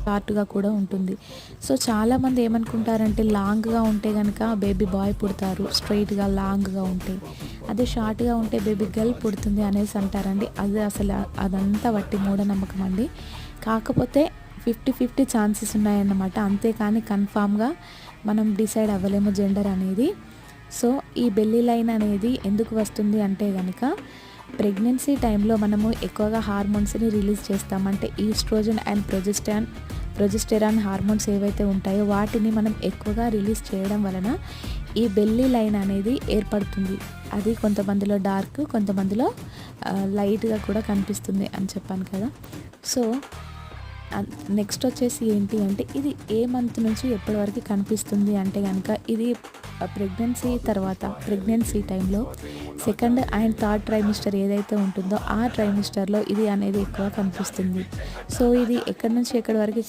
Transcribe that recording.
షార్ట్‌గా కూడా ఉంటుంది. సో, చాలామంది ఏమనుకుంటారంటే లాంగ్‌గా ఉంటే గనక బేబీ బాయ్ పుడతారు. స్ట్రెయిట్‌గా లాంగ్‌గా ఉంటే. అదే షార్ట్‌గా ఉంటే బేబీ గర్ల్ పుడుతుంది అనేసి అంటారండి. అది అసలు అదంతా వట్టి మూఢనమ్మకం అండి. కాకపోతే 50, 50 ఛాన్సెస్ ఉన్నాయన్నమాట. అంతేకాని కన్ఫామ్‌గా మనం డిసైడ్ అవ్వలేము జెండర్ అనేది. సో, ఈ బెల్లీ లైన్ అనేది ఎందుకు వస్తుంది అంటే గనక ప్రెగ్నెన్సీ టైంలో మనము ఎక్కువగా హార్మోన్స్ని రిలీజ్ చేస్తాం. అంటే ఈస్ట్రోజన్ అండ్ ప్రొజెస్టెరాన్ హార్మోన్స్ ఏవైతే ఉంటాయో వాటిని మనం ఎక్కువగా రిలీజ్ చేయడం వలన ఈ బెల్లీ లైన్ అనేది ఏర్పడుతుంది. అది కొంతమందిలో డార్క్, కొంతమందిలో లైట్‌గా కూడా కనిపిస్తుంది అని చెప్పాను కదా. సో, నెక్స్ట్ వచ్చేసి ఏంటి అంటే ఇది ఏ మంత్ నుంచి ఎప్పటి వరకు కనిపిస్తుంది అంటే గనక ఇది ప్రెగ్నెన్సీ టైంలో సెకండ్ అండ్ థర్డ్ ట్రైమిస్టర్ ఏదైతే ఉంటుందో ఆ ట్రైమిస్టర్‌లో ఇది అనేది ఎక్కువ కనిపిస్తుంది. సో, ఇది ఎక్కడి నుంచి ఎక్కడి వరకు